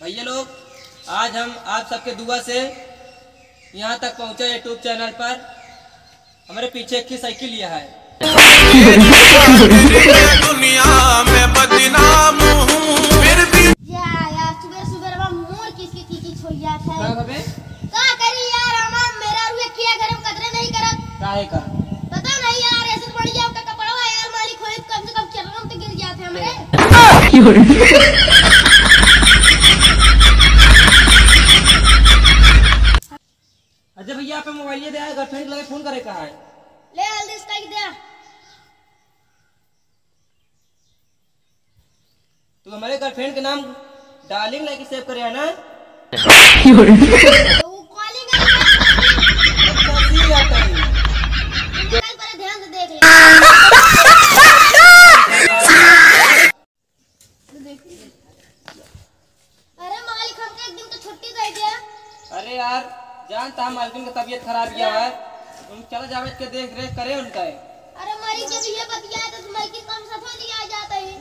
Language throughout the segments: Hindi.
भैया लोग, आज हम आप सबके दुआ से यहाँ तक पहुँचे यूट्यूब चैनल पर। हमारे पीछे एक ही साइकिल लिया है। दुनिया में बदनाम हूँ फिर भी यार सुबह सुबह मोर किसकी छोइया है का करी यार हम मेरा रुए किया गरम कतरे नहीं करत काहे का पता नहीं यार ऐसे पड़ जाओ का कपड़ा यार मालिक होए कम से कम चरण तो गिर जाते हमरे। अच्छा भैया, आप मोबाइल दे आए, गर्लफ्रेंड लगे फोन करे कहा है? ले हल्दी इसका दे। तू हमारे गर्लफ्रेंड के नाम डार्लिंग लाइक सेव करे है ना? तो कॉलिंग पर ध्यान से देख ले। अरे मालिक हमके एक दिन तो छुट्टी दे दिया। अरे यार, जानता हम मालकिन की तबीयत खराब किया है, उन चला जावेद के देख रेख करे उनका है। अरे मालिक जब ये बतिया तो मालिक कम सफा लिया जाता है।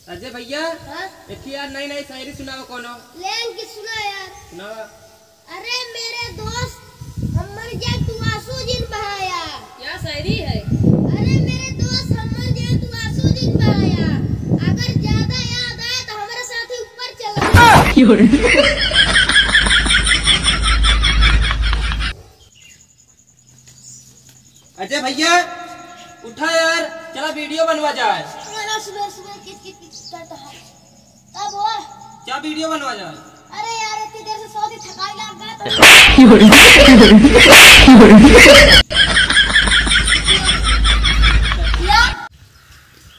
अजय भैया, हाँ? एक यार नई नई शायरी सुनाओ कोनो। लेन की सुना यार। सुनाओ। अरे मेरे दोस्त हमर जा तू आंसू जिन बहाया। क्या शायरी है? अरे मेरे दोस्त हमर जा तू आंसू जिन बहाया। अगर ज्यादा याद आए तो हमारे साथ ही ऊपर चला। अजय भैया उठा यार, चला वीडियो बनवा जाए। मेरा सुबह सुबह किस करता है। तब वो क्या वीडियो बनवा जाए? अरे यार इतनी देर से सो दी थकाई लग गया तो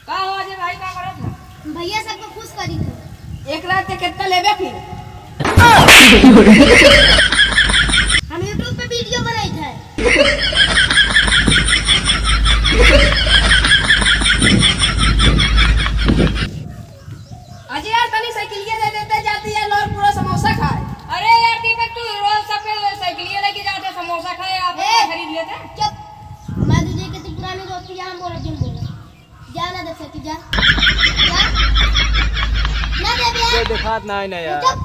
का हो अजय भाई, का करत हो? भैया सबको खुश करी थी। एक रात के कितना लेबे फिर? हम YouTube पे वीडियो बनाई थे। अजय यार तनी साइकिलिया दे देते, जाती है लोग पूरा समोसा खाए। अरे यार दीपक, तू रोज सफेद साइकिलिया लेके जाते समोसा खाए, आप खरीद लेते। चुप, मैं तुझे कितनी पुरानी दोस्ती यहाँ बोल रही हूँ। जा ना दे सकती, जा ना दे कोई दिखात ना है ना यार। चुप।